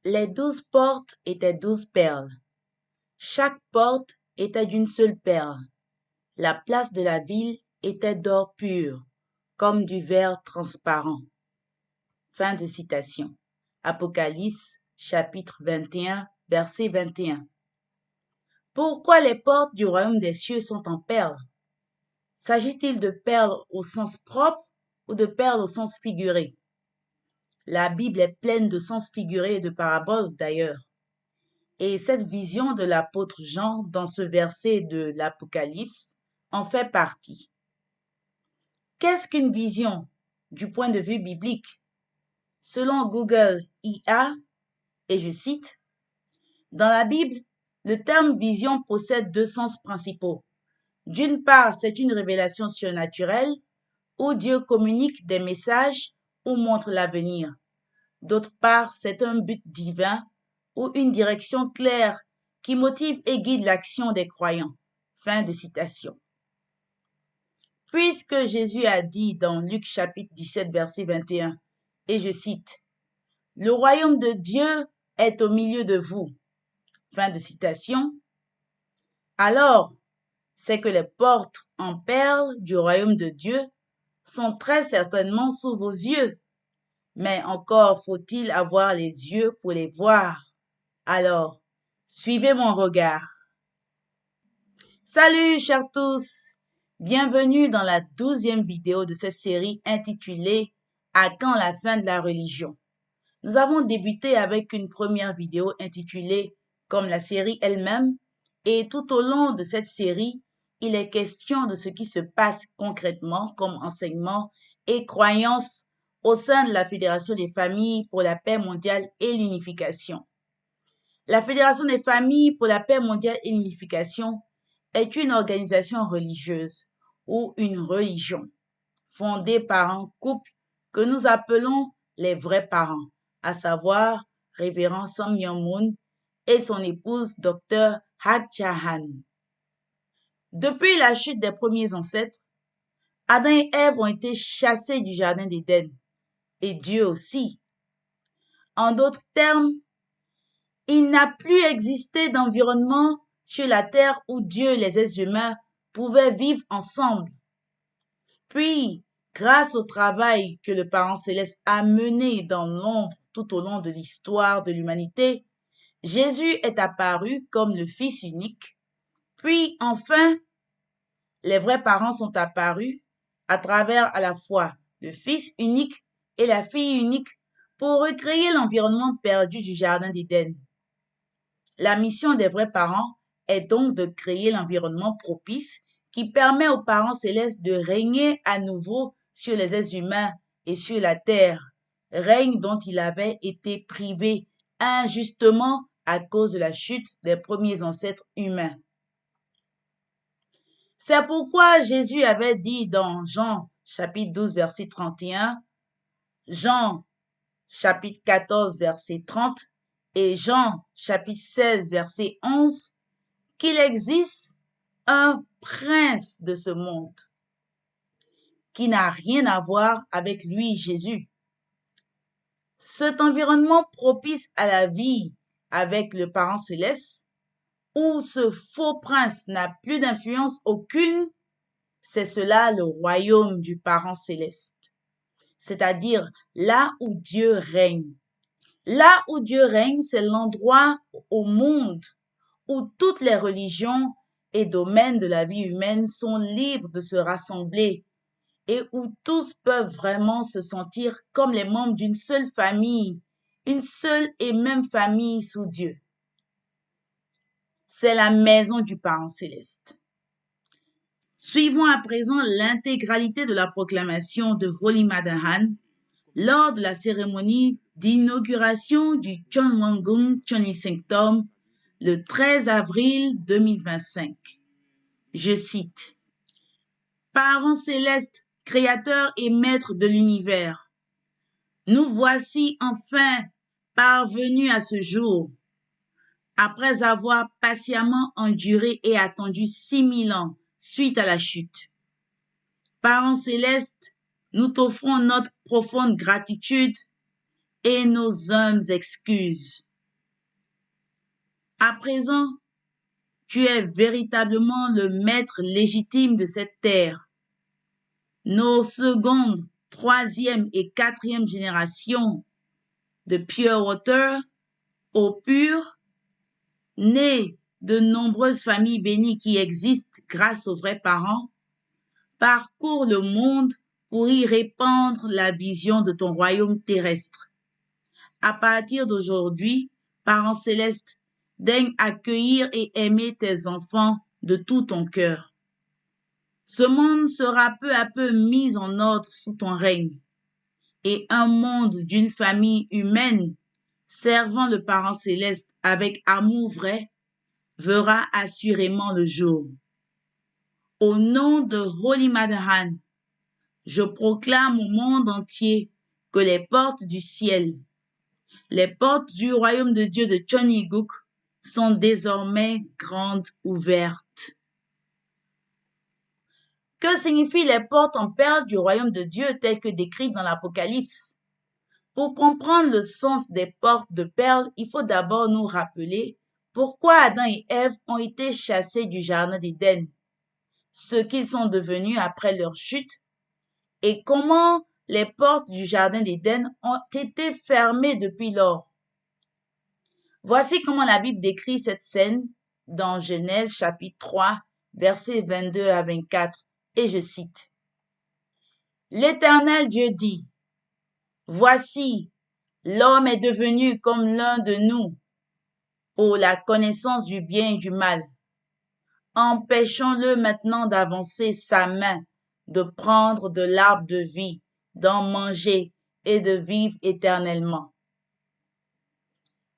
Les 12 portes étaient 12 perles. Chaque porte était d'une seule perle. La place de la ville était d'or pur, comme du verre transparent. Fin de citation. Apocalypse, chapitre 21, verset 21. Pourquoi les portes du royaume des cieux sont en perles? S'agit-il de perles au sens propre ou de perles au sens figuré? La Bible est pleine de sens figurés et de paraboles d'ailleurs. Et cette vision de l'apôtre Jean dans ce verset de l'Apocalypse en fait partie. Qu'est-ce qu'une vision du point de vue biblique? Selon Google IA, et je cite, dans la Bible, le terme vision possède deux sens principaux. D'une part, c'est une révélation surnaturelle où Dieu communique des messages ou montre l'avenir. D'autre part, c'est un but divin ou une direction claire qui motive et guide l'action des croyants. Fin de citation. Puisque Jésus a dit dans Luc chapitre 17 verset 21, et je cite, « Le royaume de Dieu est au milieu de vous. » Fin de citation. Alors, c'est que les portes en perles du royaume de Dieu sont très certainement sous vos yeux. Mais encore faut-il avoir les yeux pour les voir. Alors, suivez mon regard. Salut chers tous! Bienvenue dans la 12e vidéo de cette série intitulée « À quand la fin de la religion ?» Nous avons débuté avec une première vidéo intitulée « Comme la série elle-même » et tout au long de cette série, il est question de ce qui se passe concrètement comme enseignement et croyance au sein de la Fédération des familles pour la paix mondiale et l'unification. La Fédération des familles pour la paix mondiale et l'unification est une organisation religieuse ou une religion fondée par un couple que nous appelons les vrais parents, à savoir Révérend Sam Myung-moon et son épouse Dr. Hak Ja-han. Depuis la chute des premiers ancêtres, Adam et Ève ont été chassés du jardin d'Éden, et Dieu aussi. En d'autres termes, il n'a plus existé d'environnement sur la terre où Dieu et les êtres humains pouvaient vivre ensemble. Puis, grâce au travail que le Parent céleste a mené dans l'ombre tout au long de l'histoire de l'humanité, Jésus est apparu comme le Fils unique. Puis, enfin, les vrais parents sont apparus à travers à la fois le Fils unique et la fille unique pour recréer l'environnement perdu du Jardin d'Éden. La mission des vrais parents est donc de créer l'environnement propice qui permet aux parents célestes de régner à nouveau sur les êtres humains et sur la terre, règne dont ils avaient été privés injustement à cause de la chute des premiers ancêtres humains. C'est pourquoi Jésus avait dit dans Jean chapitre 12 verset 31, Jean chapitre 14 verset 30 et Jean chapitre 16 verset 11 qu'il existe un prince de ce monde qui n'a rien à voir avec lui, Jésus. Cet environnement propice à la vie avec le Parent céleste, où ce faux prince n'a plus d'influence aucune, c'est cela le royaume du Parent céleste, c'est-à-dire là où Dieu règne. Là où Dieu règne, c'est l'endroit au monde où toutes les religions et domaines de la vie humaine sont libres de se rassembler et où tous peuvent vraiment se sentir comme les membres d'une seule famille, une seule et même famille sous Dieu. C'est la maison du Parent céleste. Suivons à présent l'intégralité de la proclamation de Holy Mother Han lors de la cérémonie d'inauguration du Chonwongung Choni Sanctum le 13 avril 2025. Je cite, « Parents célestes, créateurs et maîtres de l'univers, nous voici enfin parvenus à ce jour, après avoir patiemment enduré et attendu 6000 ans suite à la chute. Parents célestes, nous t'offrons notre profonde gratitude et nos humbles excuses. À présent, tu es véritablement le maître légitime de cette terre. Nos secondes, troisième et quatrième générations de Pure Water, eau pure, nées de nombreuses familles bénies qui existent grâce aux vrais parents, parcourent le monde pour y répandre la vision de ton royaume terrestre. À partir d'aujourd'hui, parents célestes, daigne accueillir et aimer tes enfants de tout ton cœur. Ce monde sera peu à peu mis en ordre sous ton règne, et un monde d'une famille humaine servant le parent céleste avec amour vrai verra assurément le jour. Au nom de Holy Mother Han, je proclame au monde entier que les portes du ciel, les portes du royaume de Dieu de Choniguk sont désormais grandes ouvertes. Que signifient les portes en perles du royaume de Dieu telles que décrites dans l'Apocalypse? Pour comprendre le sens des portes de perles, il faut d'abord nous rappeler pourquoi Adam et Ève ont été chassés du jardin d'Éden, ce qu'ils sont devenus après leur chute, et comment les portes du jardin d'Éden ont été fermées depuis lors. Voici comment la Bible décrit cette scène dans Genèse chapitre 3, versets 22 à 24, et je cite. L'Éternel Dieu dit, « Voici, l'homme est devenu comme l'un de nous, pour la connaissance du bien et du mal. Empêchons-le maintenant d'avancer sa main, de prendre de l'arbre de vie, d'en manger et de vivre éternellement. »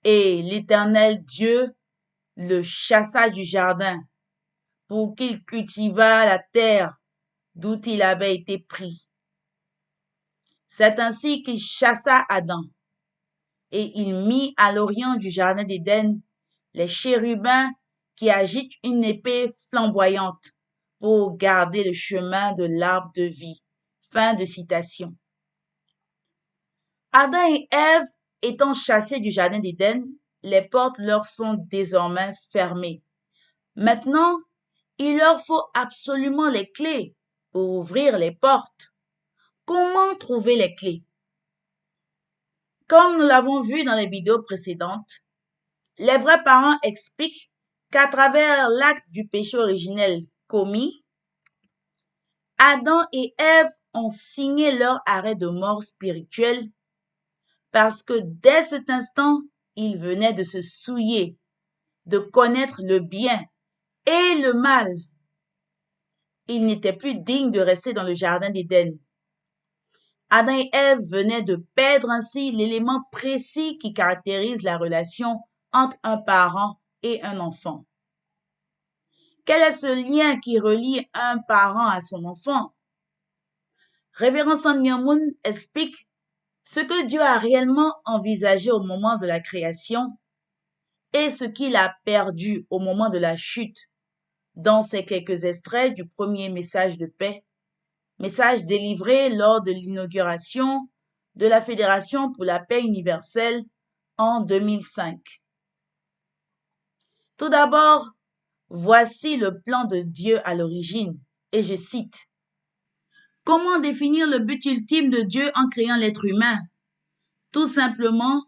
Et l'Éternel Dieu le chassa du jardin pour qu'il cultivât la terre d'où il avait été pris. C'est ainsi qu'il chassa Adam, et il mit à l'orient du jardin d'Éden les chérubins qui agitent une épée flamboyante pour garder le chemin de l'arbre de vie. Fin de citation. Adam et Ève étant chassés du jardin d'Éden, les portes leur sont désormais fermées. Maintenant, il leur faut absolument les clés pour ouvrir les portes. Comment trouver les clés? Comme nous l'avons vu dans les vidéos précédentes, les vrais parents expliquent qu'à travers l'acte du péché originel commis, Adam et Ève ont signé leur arrêt de mort spirituel parce que dès cet instant, ils venaient de se souiller, de connaître le bien et le mal. Ils n'étaient plus dignes de rester dans le jardin d'Éden. Adam et Ève venaient de perdre ainsi l'élément précis qui caractérise la relation entre un parent et un enfant. Quel est ce lien qui relie un parent à son enfant? Révérend Sun Myung Moon explique ce que Dieu a réellement envisagé au moment de la création et ce qu'il a perdu au moment de la chute dans ces quelques extraits du premier message de paix, message délivré lors de l'inauguration de la Fédération pour la paix universelle en 2005. Tout d'abord, voici le plan de Dieu à l'origine, et je cite. Comment définir le but ultime de Dieu en créant l'être humain? Tout simplement,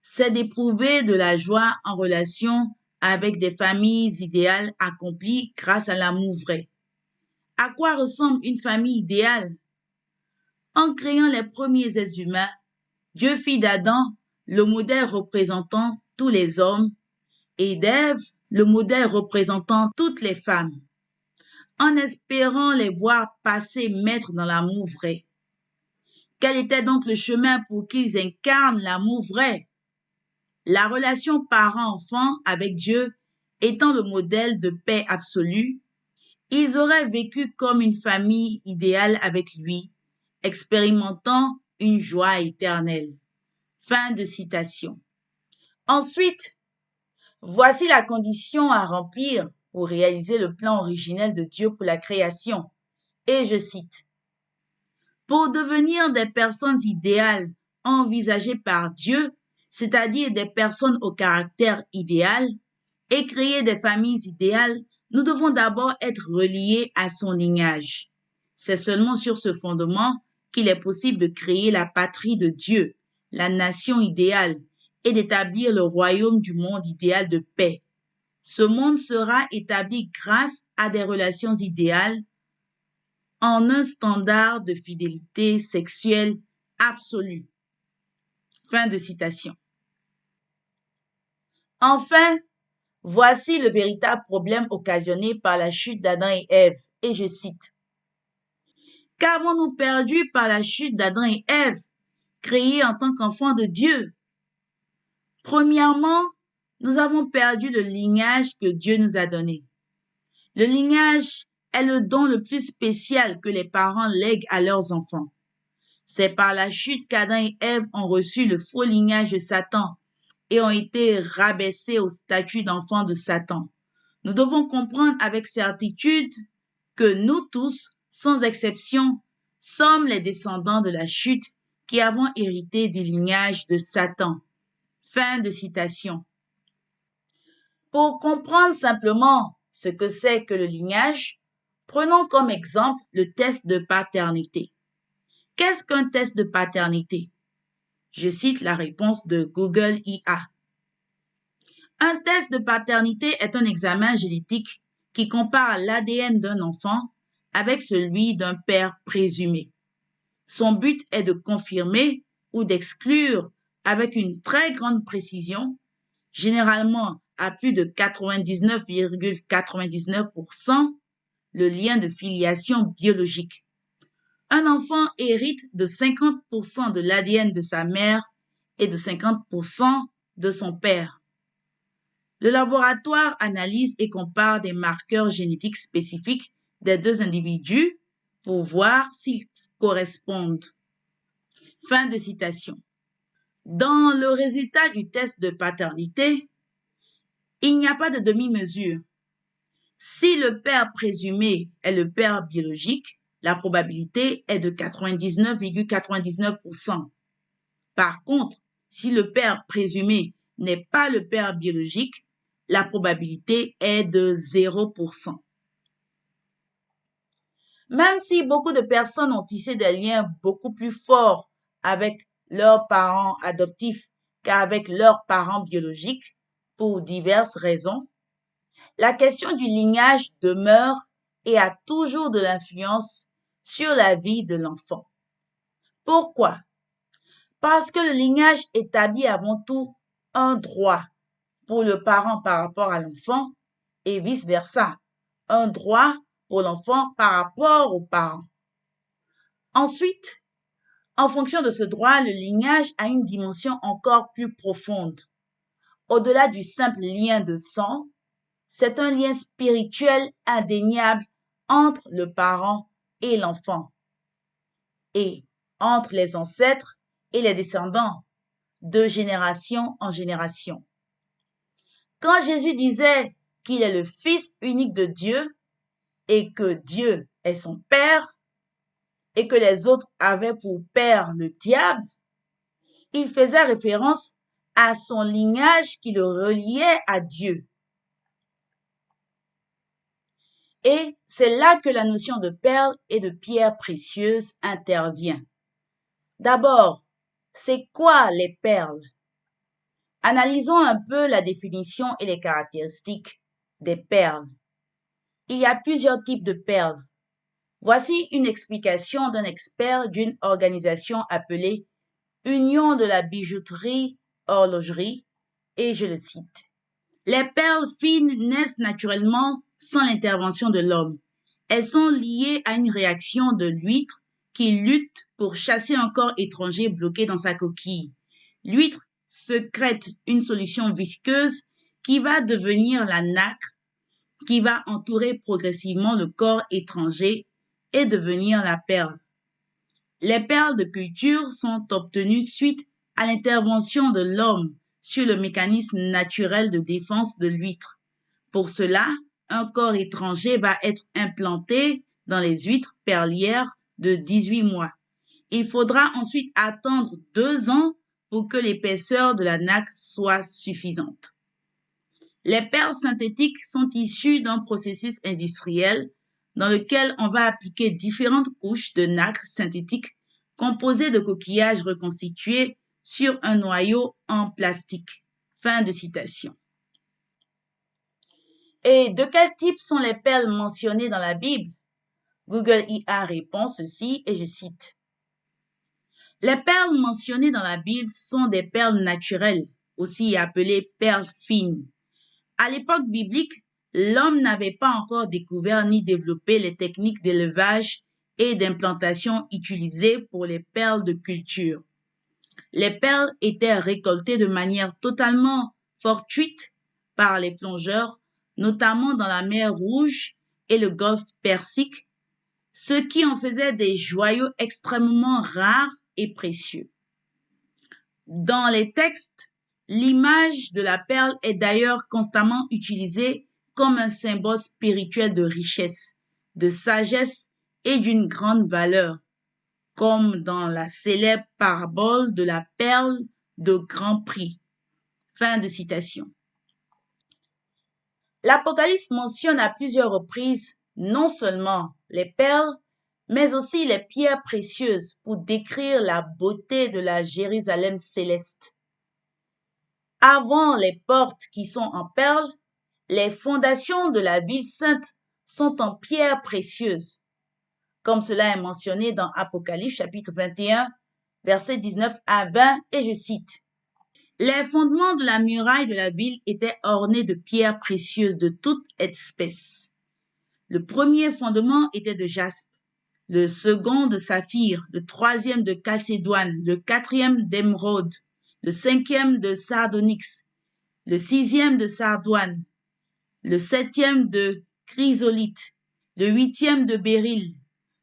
c'est d'éprouver de la joie en relation avec des familles idéales accomplies grâce à l'amour vrai. À quoi ressemble une famille idéale? En créant les premiers êtres humains, Dieu fit d'Adam le modèle représentant tous les hommes et d'Ève le modèle représentant toutes les femmes, en espérant les voir passer maîtres dans l'amour vrai. Quel était donc le chemin pour qu'ils incarnent l'amour vrai? La relation parent-enfant avec Dieu étant le modèle de paix absolue, ils auraient vécu comme une famille idéale avec lui, expérimentant une joie éternelle. Fin de citation. Ensuite, voici la condition à remplir pour réaliser le plan originel de Dieu pour la création. Et je cite. Pour devenir des personnes idéales envisagées par Dieu, c'est-à-dire des personnes au caractère idéal, et créer des familles idéales, nous devons d'abord être reliés à son lignage. C'est seulement sur ce fondement qu'il est possible de créer la patrie de Dieu, la nation idéale, et d'établir le royaume du monde idéal de paix. Ce monde sera établi grâce à des relations idéales en un standard de fidélité sexuelle absolue. Fin de citation. Enfin, voici le véritable problème occasionné par la chute d'Adam et Ève, et je cite. Qu'avons-nous perdu par la chute d'Adam et Ève, créés en tant qu'enfants de Dieu? Premièrement, nous avons perdu le lignage que Dieu nous a donné. Le lignage est le don le plus spécial que les parents lèguent à leurs enfants. C'est par la chute qu'Adam et Ève ont reçu le faux lignage de Satan et ont été rabaissés au statut d'enfants de Satan. Nous devons comprendre avec certitude que nous tous, sans exception, sommes les descendants de la chute qui avons hérité du lignage de Satan. Fin de citation. Pour comprendre simplement ce que c'est que le lignage, prenons comme exemple le test de paternité. Qu'est-ce qu'un test de paternité? Je cite la réponse de Google IA. Un test de paternité est un examen génétique qui compare l'ADN d'un enfant avec celui d'un père présumé. Son but est de confirmer ou d'exclure avec une très grande précision, généralement à plus de 99,99%, le lien de filiation biologique. Un enfant hérite de 50% de l'ADN de sa mère et de 50% de son père. Le laboratoire analyse et compare des marqueurs génétiques spécifiques des deux individus pour voir s'ils correspondent. Fin de citation. Dans le résultat du test de paternité, il n'y a pas de demi-mesure. Si le père présumé est le père biologique, la probabilité est de 99,99%. Par contre, si le père présumé n'est pas le père biologique, la probabilité est de 0%. Même si beaucoup de personnes ont tissé des liens beaucoup plus forts avec leurs parents adoptifs qu'avec leurs parents biologiques, pour diverses raisons, la question du lignage demeure et a toujours de l'influence sur la vie de l'enfant. Pourquoi? Parce que le lignage établit avant tout un droit pour le parent par rapport à l'enfant et vice-versa, un droit pour l'enfant par rapport aux parents. Ensuite, en fonction de ce droit, le lignage a une dimension encore plus profonde. Au-delà du simple lien de sang, c'est un lien spirituel indéniable entre le parent et l'enfant, et entre les ancêtres et les descendants, de génération en génération. Quand Jésus disait qu'il est le Fils unique de Dieu et que Dieu est son Père et que les autres avaient pour père le diable, il faisait référence à son lignage qui le reliait à Dieu. Et c'est là que la notion de perles et de pierres précieuses intervient. D'abord, c'est quoi les perles? Analysons un peu la définition et les caractéristiques des perles. Il y a plusieurs types de perles. Voici une explication d'un expert d'une organisation appelée Union de la bijouterie horlogerie, et je le cite. Les perles fines naissent naturellement sans l'intervention de l'homme. Elles sont liées à une réaction de l'huître qui lutte pour chasser un corps étranger bloqué dans sa coquille. L'huître sécrète une solution visqueuse qui va devenir la nacre, qui va entourer progressivement le corps étranger et devenir la perle. Les perles de culture sont obtenues suite à l'intervention de l'homme sur le mécanisme naturel de défense de l'huître. Pour cela, un corps étranger va être implanté dans les huîtres perlières de 18 mois. Il faudra ensuite attendre 2 ans pour que l'épaisseur de la nacre soit suffisante. Les perles synthétiques sont issues d'un processus industriel dans lequel on va appliquer différentes couches de nacre synthétique composées de coquillages reconstitués sur un noyau en plastique. Fin de citation. Et de quel type sont les perles mentionnées dans la Bible? Google IA répond ceci, et je cite. Les perles mentionnées dans la Bible sont des perles naturelles, aussi appelées perles fines. À l'époque biblique, l'homme n'avait pas encore découvert ni développé les techniques d'élevage et d'implantation utilisées pour les perles de culture. Les perles étaient récoltées de manière totalement fortuite par les plongeurs, notamment dans la mer Rouge et le golfe Persique, ce qui en faisait des joyaux extrêmement rares et précieux. Dans les textes, l'image de la perle est d'ailleurs constamment utilisée comme un symbole spirituel de richesse, de sagesse et d'une grande valeur, comme dans la célèbre parabole de la perle de grand prix. Fin de citation. L'Apocalypse mentionne à plusieurs reprises non seulement les perles, mais aussi les pierres précieuses pour décrire la beauté de la Jérusalem céleste. Avant les portes qui sont en perles, les fondations de la ville sainte sont en pierres précieuses, comme cela est mentionné dans Apocalypse chapitre 21, versets 19 à 20, et je cite. Les fondements de la muraille de la ville étaient ornés de pierres précieuses de toute espèce. Le premier fondement était de jaspe, le second de saphir, le troisième de chalcédoine, le quatrième d'émeraude, le cinquième de sardonyx, le sixième de sardoine, le septième de chrysolite, le huitième de béryl,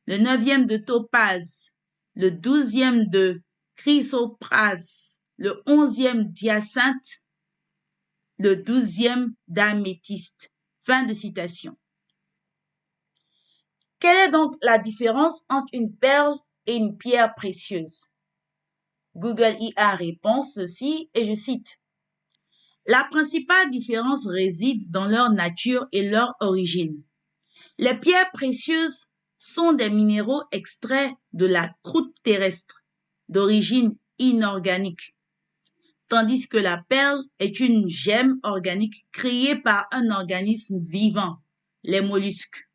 le neuvième de topaze, le douzième de chrysoprase, le onzième d'hyacinthe, le douzième d'améthyste. Fin de citation. Quelle est donc la différence entre une perle et une pierre précieuse? Google IA répond ceci, et je cite. La principale différence réside dans leur nature et leur origine. Les pierres précieuses sont des minéraux extraits de la croûte terrestre, d'origine inorganique, tandis que la perle est une gemme organique créée par un organisme vivant, les mollusques.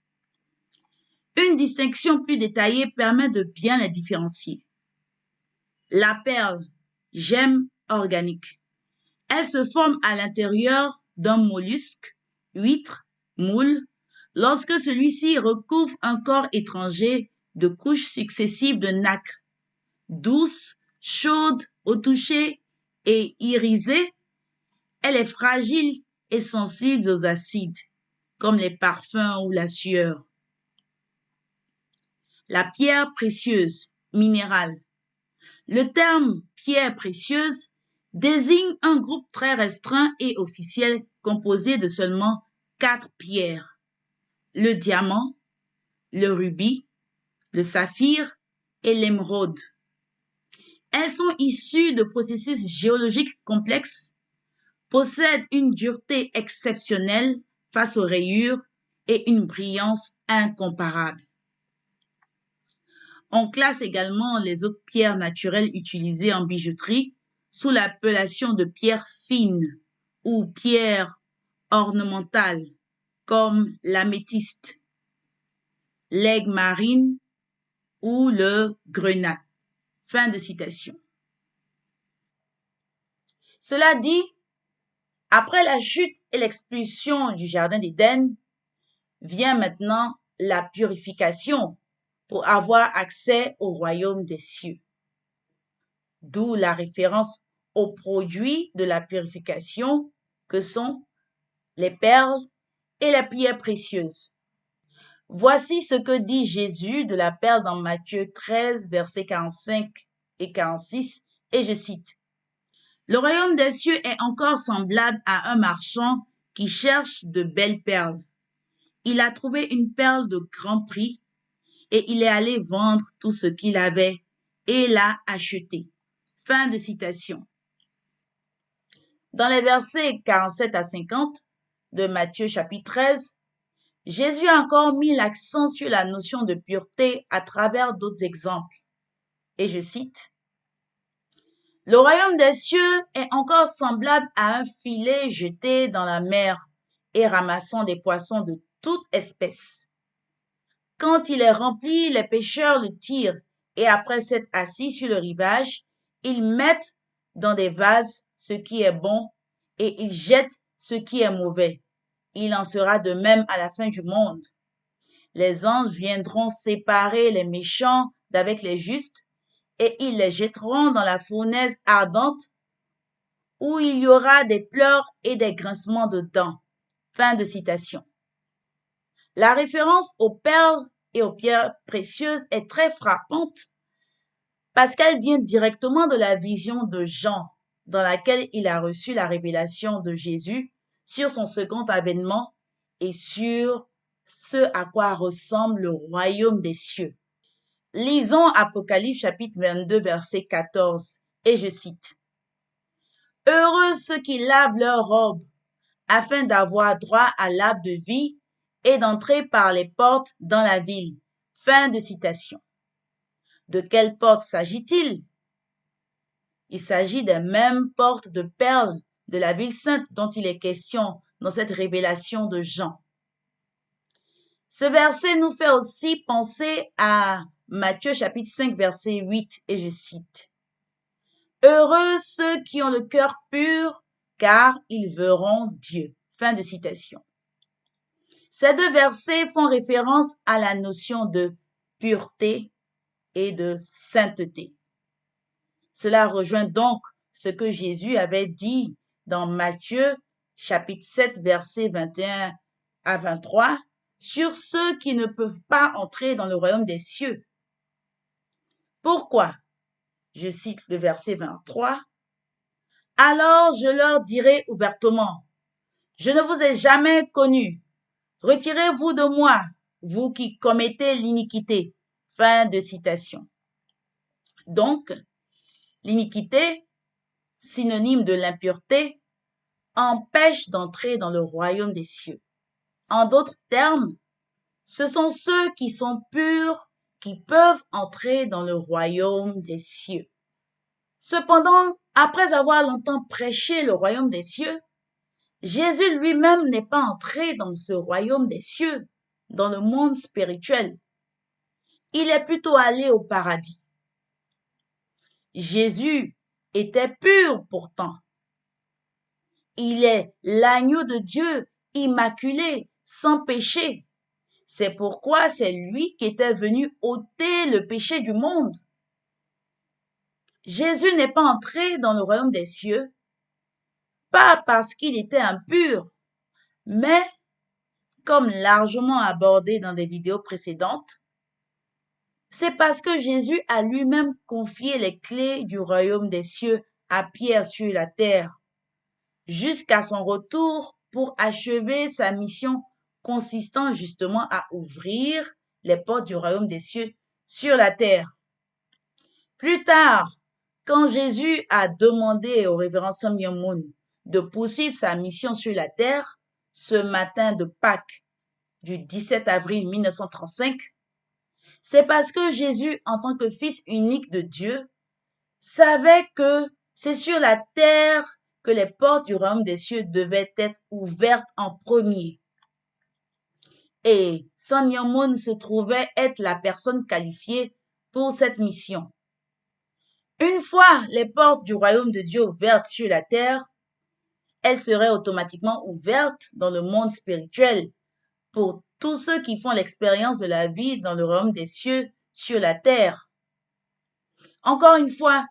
Une distinction plus détaillée permet de bien les différencier. La perle, gemme organique. Elle se forme à l'intérieur d'un mollusque, huître, moule, lorsque celui-ci recouvre un corps étranger de couches successives de nacre, douce, chaude au toucher et irisée. Elle est fragile et sensible aux acides, comme les parfums ou la sueur. La pierre précieuse, minérale. Le terme pierre précieuse désigne un groupe très restreint et officiel composé de seulement 4 pierres. Le diamant, le rubis, le saphir et l'émeraude. Elles sont issues de processus géologiques complexes, possèdent une dureté exceptionnelle face aux rayures et une brillance incomparable. On classe également les autres pierres naturelles utilisées en bijouterie sous l'appellation de pierres fines ou pierres ornementales, comme l'améthyste, l'aigle marine ou le grenat. Fin de citation. Cela dit, après la chute et l'expulsion du jardin d'Éden, vient maintenant la purification pour avoir accès au royaume des cieux. D'où la référence aux produits de la purification que sont les perles et les pierres précieuses. Voici ce que dit Jésus de la perle dans Matthieu 13, versets 45 et 46, et je cite. Le royaume des cieux est encore semblable à un marchand qui cherche de belles perles. Il a trouvé une perle de grand prix et il est allé vendre tout ce qu'il avait et l'a achetée. Fin de citation. Dans les versets 47 à 50, de Matthieu chapitre 13, Jésus a encore mis l'accent sur la notion de pureté à travers d'autres exemples. Et je cite, « Le royaume des cieux est encore semblable à un filet jeté dans la mer et ramassant des poissons de toute espèce. Quand il est rempli, les pêcheurs le tirent et après s'être assis sur le rivage, ils mettent dans des vases ce qui est bon et ils jettent ce qui est mauvais. Il en sera de même à la fin du monde. Les anges viendront séparer les méchants d'avec les justes et ils les jetteront dans la fournaise ardente où il y aura des pleurs et des grincements de dents. » Fin de citation. La référence aux perles et aux pierres précieuses est très frappante parce qu'elle vient directement de la vision de Jean, dans laquelle il a reçu la révélation de Jésus sur son second avènement et sur ce à quoi ressemble le royaume des cieux. Lisons Apocalypse chapitre 22, verset 14, et je cite. « Heureux ceux qui lavent leurs robes, afin d'avoir droit à l'arbre de vie et d'entrer par les portes dans la ville. » Fin de citation. De quelle porte s'agit-il? Il s'agit des mêmes portes de perles de la ville sainte dont il est question dans cette révélation de Jean. Ce verset nous fait aussi penser à Matthieu chapitre 5 verset 8 et je cite. « Heureux ceux qui ont le cœur pur, car ils verront Dieu. » Fin de citation. Ces deux versets font référence à la notion de pureté et de sainteté. Cela rejoint donc ce que Jésus avait dit dans Matthieu chapitre 7 versets 21 à 23 sur ceux qui ne peuvent pas entrer dans le royaume des cieux. Pourquoi? Je cite le verset 23. « Alors je leur dirai ouvertement, je ne vous ai jamais connus. Retirez-vous de moi, vous qui commettez l'iniquité. » Fin de citation. Donc, l'iniquité, synonyme de l'impureté, empêche d'entrer dans le royaume des cieux. En d'autres termes, ce sont ceux qui sont purs qui peuvent entrer dans le royaume des cieux. Cependant, après avoir longtemps prêché le royaume des cieux, Jésus lui-même n'est pas entré dans ce royaume des cieux, dans le monde spirituel. Il est plutôt allé au paradis. Jésus était pur pourtant. Il est l'agneau de Dieu, immaculé, sans péché. C'est pourquoi c'est lui qui était venu ôter le péché du monde. Jésus n'est pas entré dans le royaume des cieux, pas parce qu'il était impur, mais, comme largement abordé dans des vidéos précédentes, c'est parce que Jésus a lui-même confié les clés du royaume des cieux à Pierre sur la terre, jusqu'à son retour pour achever sa mission consistant justement à ouvrir les portes du royaume des cieux sur la terre. Plus tard, quand Jésus a demandé au révérend Sam Myung-Moon de poursuivre sa mission sur la terre, ce matin de Pâques du 17 avril 1935, c'est parce que Jésus, en tant que fils unique de Dieu, savait que c'est sur la terre que les portes du royaume des cieux devaient être ouvertes en premier. Et Sam Myung-Moon se trouvait être la personne qualifiée pour cette mission. Une fois les portes du royaume de Dieu ouvertes sur la terre, elles seraient automatiquement ouvertes dans le monde spirituel pour tous ceux qui font l'expérience de la vie dans le royaume des cieux sur la terre. Encore une fois,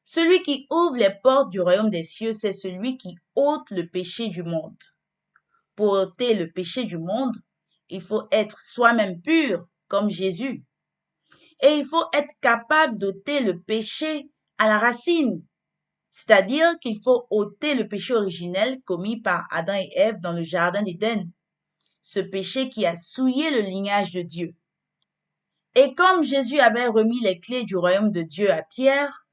celui qui ouvre les portes du royaume des cieux, c'est celui qui ôte le péché du monde. Pour ôter le péché du monde, il faut être soi-même pur, comme Jésus. Et il faut être capable d'ôter le péché à la racine, c'est-à-dire qu'il faut ôter le péché originel commis par Adam et Ève dans le jardin d'Éden, ce péché qui a souillé le lignage de Dieu. Et comme Jésus avait remis les clés du royaume de Dieu à Pierre,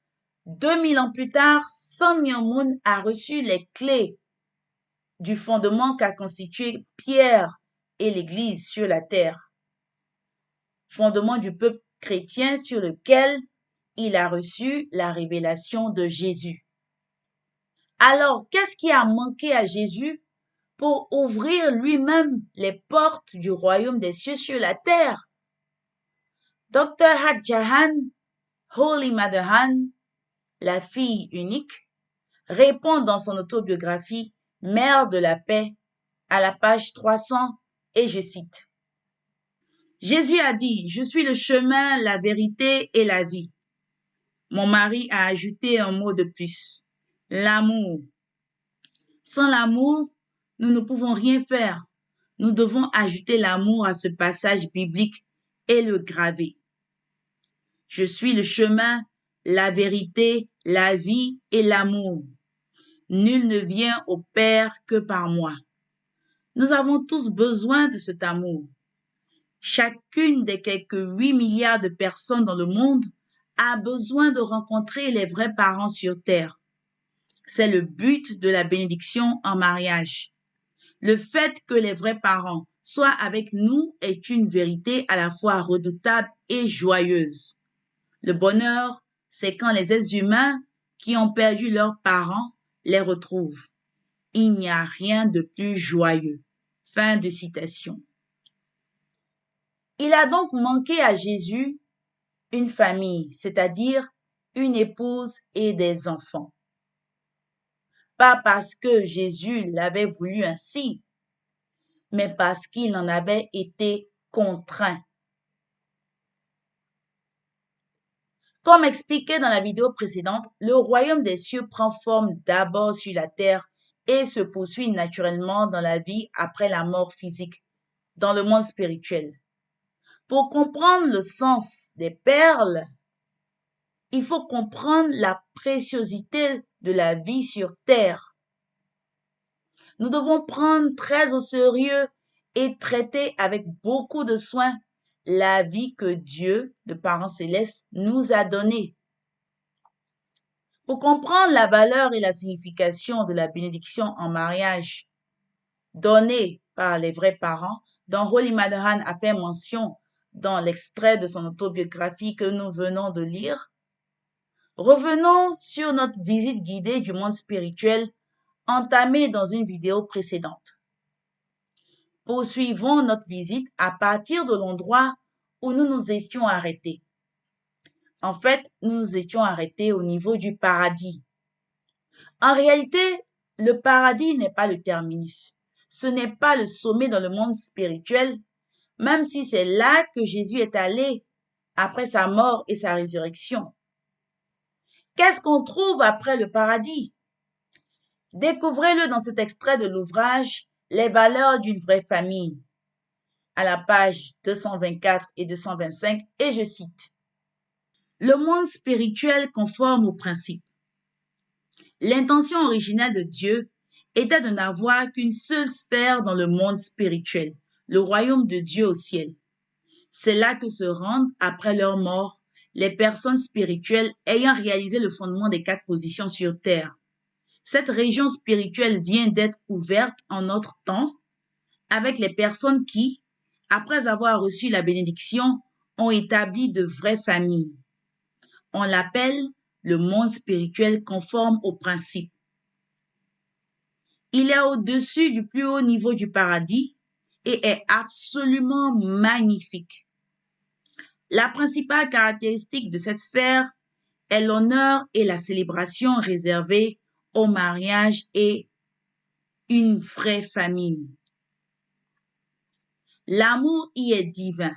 2000 ans plus tard, Sam Myung-Moon a reçu les clés du fondement qu'a constitué Pierre et l'Église sur la terre, fondement du peuple chrétien sur lequel il a reçu la révélation de Jésus. Alors, qu'est-ce qui a manqué à Jésus pour ouvrir lui-même les portes du royaume des cieux sur la terre? Dr. Hak Jahan, Holy Mother Han, la fille unique, répond dans son autobiographie Mère de la paix à la page 300 et je cite: Jésus a dit, je suis le chemin, la vérité et la vie. Mon mari a ajouté un mot de plus, l'amour. Sans l'amour, nous ne pouvons rien faire. Nous devons ajouter l'amour à ce passage biblique et le graver. Je suis le chemin, la vérité, la vie et l'amour. Nul ne vient au Père que par moi. Nous avons tous besoin de cet amour. Chacune des quelques 8 milliards de personnes dans le monde a besoin de rencontrer les vrais parents sur terre. C'est le but de la bénédiction en mariage. Le fait que les vrais parents soient avec nous est une vérité à la fois redoutable et joyeuse. Le bonheur, c'est quand les êtres humains qui ont perdu leurs parents les retrouvent. Il n'y a rien de plus joyeux. Fin de citation. Il a donc manqué à Jésus une famille, c'est-à-dire une épouse et des enfants. Pas parce que Jésus l'avait voulu ainsi, mais parce qu'il en avait été contraint. Comme expliqué dans la vidéo précédente, le royaume des cieux prend forme d'abord sur la terre et se poursuit naturellement dans la vie après la mort physique, dans le monde spirituel. Pour comprendre le sens des perles, il faut comprendre la préciosité de la vie sur terre. Nous devons prendre très au sérieux et traiter avec beaucoup de soin la vie que Dieu, le Parent céleste, nous a donnée. Pour comprendre la valeur et la signification de la bénédiction en mariage donnée par les vrais parents, dont Holy Mother Han a fait mention dans l'extrait de son autobiographie que nous venons de lire, revenons sur notre visite guidée du monde spirituel entamée dans une vidéo précédente. Poursuivons notre visite à partir de l'endroit où nous nous étions arrêtés. En fait, nous nous étions arrêtés au niveau du paradis. En réalité, le paradis n'est pas le terminus. Ce n'est pas le sommet dans le monde spirituel, même si c'est là que Jésus est allé après sa mort et sa résurrection. Qu'est-ce qu'on trouve après le paradis? Découvrez-le dans cet extrait de l'ouvrage Les valeurs d'une vraie famille, à la page 224 et 225, et je cite: Le monde spirituel conforme aux principes. L'intention originale de Dieu était de n'avoir qu'une seule sphère dans le monde spirituel, le royaume de Dieu au ciel. C'est là que se rendent, après leur mort, les personnes spirituelles ayant réalisé le fondement des 4 positions sur terre. Cette région spirituelle vient d'être ouverte en notre temps avec les personnes qui, après avoir reçu la bénédiction, ont établi de vraies familles. On l'appelle le monde spirituel conforme aux principes. Il est au-dessus du plus haut niveau du paradis et est absolument magnifique. La principale caractéristique de cette sphère est l'honneur et la célébration réservés au mariage et une vraie famille. L'amour y est divin,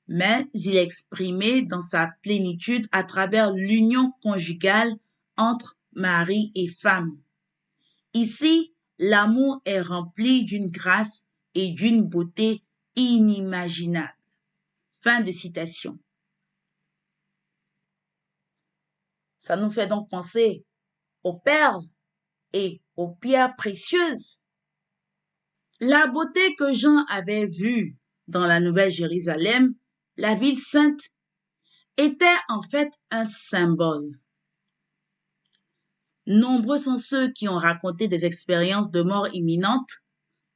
mais il est exprimé dans sa plénitude à travers l'union conjugale entre mari et femme. Ici, l'amour est rempli d'une grâce et d'une beauté inimaginables. Fin de citation. Ça nous fait donc penser aux perles et aux pierres précieuses. La beauté que Jean avait vue dans la Nouvelle Jérusalem, la ville sainte, était en fait un symbole. Nombreux sont ceux qui ont raconté des expériences de mort imminente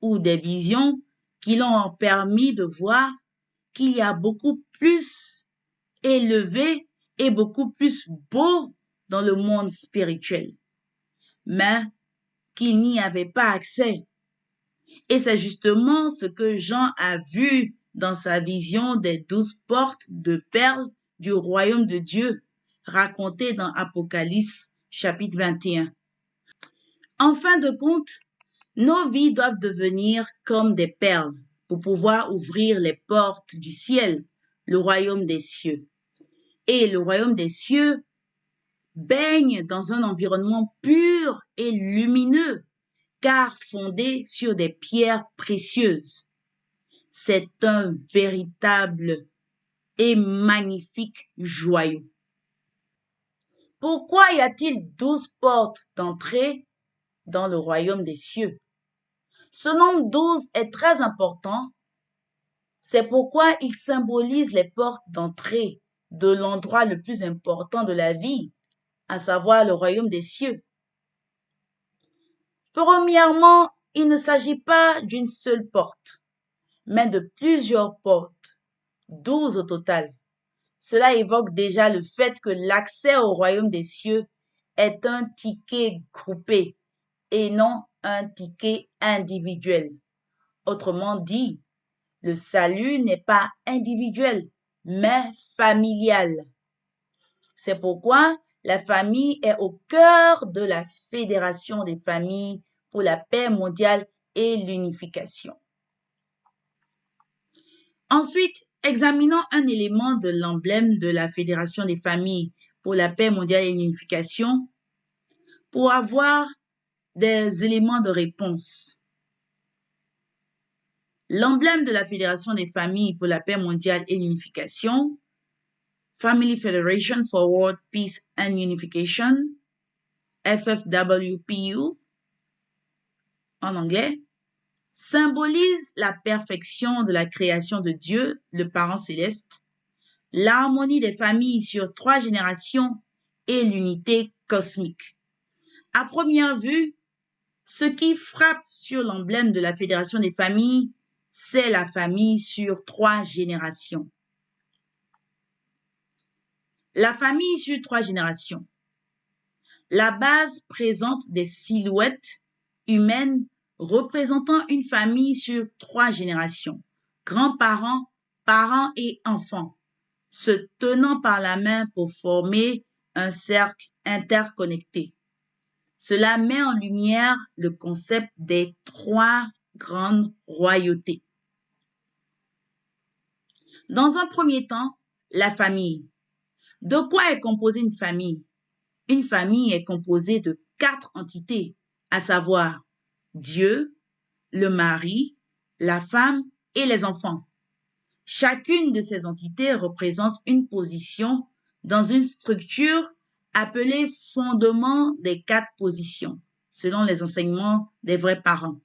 ou des visions qui leur ont permis de voir qu'il y a beaucoup plus élevé et beaucoup plus beau dans le monde spirituel, mais qu'il n'y avait pas accès. Et c'est justement ce que Jean a vu dans sa vision des 12 portes de perles du royaume de Dieu, racontées dans Apocalypse chapitre 21. En fin de compte, nos vies doivent devenir comme des perles pour pouvoir ouvrir les portes du ciel, le royaume des cieux. Et le royaume des cieux baigne dans un environnement pur et lumineux, car fondé sur des pierres précieuses. C'est un véritable et magnifique joyau. Pourquoi y a-t-il 12 portes d'entrée dans le royaume des cieux? Ce nombre 12 est très important. C'est pourquoi il symbolise les portes d'entrée de l'endroit le plus important de la vie, à savoir le royaume des cieux. Premièrement, il ne s'agit pas d'une seule porte, mais de plusieurs portes, 12 au total. Cela évoque déjà le fait que l'accès au royaume des cieux est un ticket groupé et non un ticket individuel. Autrement dit, le salut n'est pas individuel, mais familial. C'est pourquoi la famille est au cœur de la Fédération des familles pour la paix mondiale et l'unification. Ensuite, examinons un élément de l'emblème de la Fédération des familles pour la paix mondiale et l'unification pour avoir des éléments de réponse. L'emblème de la Fédération des familles pour la paix mondiale et l'unification, Family Federation for World Peace and Unification, FFWPU en anglais, symbolise la perfection de la création de Dieu, le Parent céleste, l'harmonie des familles sur 3 générations et l'unité cosmique. À première vue, ce qui frappe sur l'emblème de la Fédération des familles, c'est la famille sur 3 générations. La famille sur 3 générations. La base présente des silhouettes humaines représentant une famille sur 3 générations, grands-parents, parents et enfants, se tenant par la main pour former un cercle interconnecté. Cela met en lumière le concept des 3 grandes royautés. Dans un premier temps, la famille. De quoi est composée une famille? Une famille est composée de 4 entités, à savoir Dieu, le mari, la femme et les enfants. Chacune de ces entités représente une position dans une structure appelée fondement des 4 positions, selon les enseignements des vrais parents.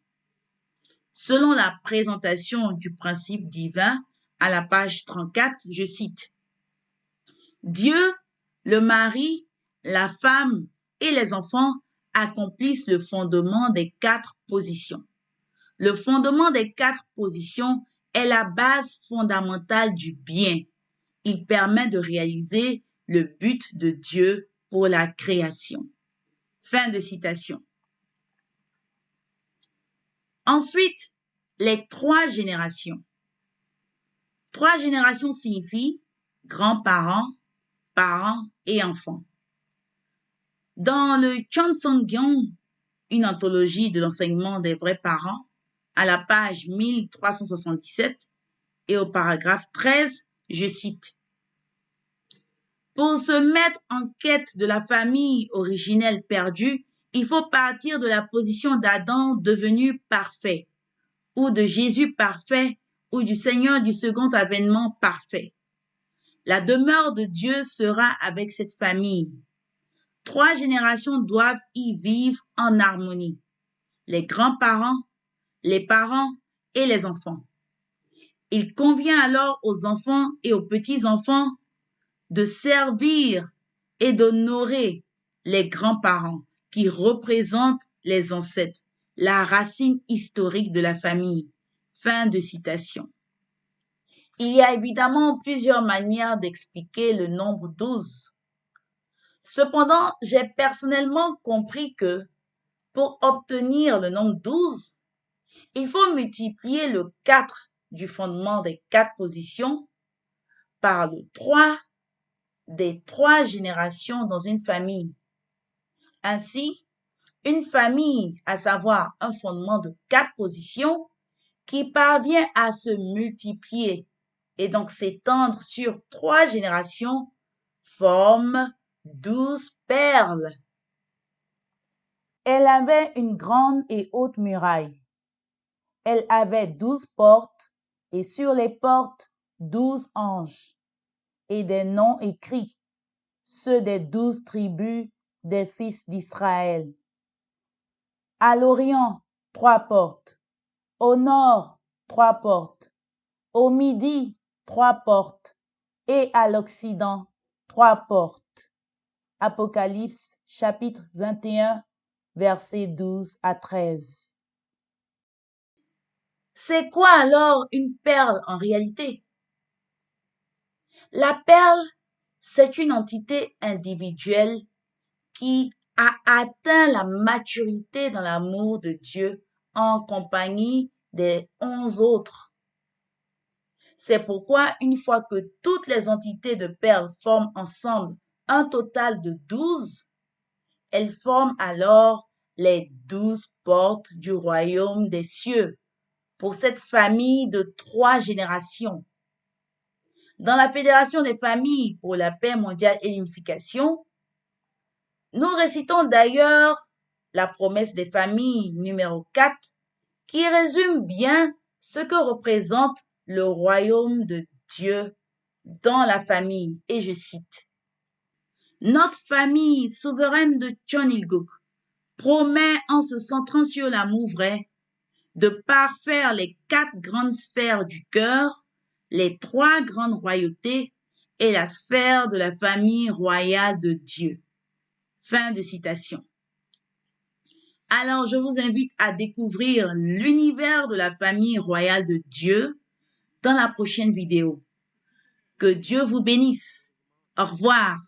Selon la présentation du principe divin à la page 34, je cite: Dieu, le mari, la femme et les enfants accomplissent le fondement des 4 positions. Le fondement des 4 positions est la base fondamentale du bien. Il permet de réaliser le but de Dieu pour la création. Fin de citation. Ensuite, les 3 générations. 3 générations signifient grands-parents, parents et enfants. Dans le Cheonsonggyong, une anthologie de l'enseignement des vrais parents, à la page 1377 et au paragraphe 13, je cite: Pour se mettre en quête de la famille originelle perdue, il faut partir de la position d'Adam devenu parfait, ou de Jésus parfait, ou du Seigneur du second avènement parfait. La demeure de Dieu sera avec cette famille. 3 générations doivent y vivre en harmonie. Les grands-parents, les parents et les enfants. Il convient alors aux enfants et aux petits-enfants de servir et d'honorer les grands-parents, qui représente les ancêtres, la racine historique de la famille. Fin de citation. Il y a évidemment plusieurs manières d'expliquer le nombre 12. Cependant, j'ai personnellement compris que pour obtenir le nombre 12, il faut multiplier le 4 du fondement des 4 positions par le 3 des 3 générations dans une famille. Ainsi, une famille, à savoir un fondement de 4 positions, qui parvient à se multiplier et donc s'étendre sur 3 générations, forme 12 perles. Elle avait une grande et haute muraille. Elle avait 12 portes et sur les portes 12 anges et des noms écrits, ceux des 12 tribus des fils d'Israël. À l'Orient, 3 portes. Au nord, 3 portes. Au midi, 3 portes. Et à l'Occident, 3 portes. Apocalypse chapitre 21, versets 12 à 13. C'est quoi alors une perle en réalité? La perle, c'est une entité individuelle qui a atteint la maturité dans l'amour de Dieu en compagnie des 11 autres. C'est pourquoi une fois que toutes les entités de perles forment ensemble un total de 12, elles forment alors les 12 portes du royaume des cieux pour cette famille de 3 générations. Dans la Fédération des familles pour la paix mondiale et l'unification, nous récitons d'ailleurs la promesse des familles numéro 4 qui résume bien ce que représente le royaume de Dieu dans la famille. Et je cite, « Notre famille souveraine de Chonilguk promet en se centrant sur l'amour vrai de parfaire les 4 grandes sphères du cœur, les 3 grandes royautés et la sphère de la famille royale de Dieu. » Fin de citation. Alors, je vous invite à découvrir l'univers de la famille royale de Dieu dans la prochaine vidéo. Que Dieu vous bénisse. Au revoir.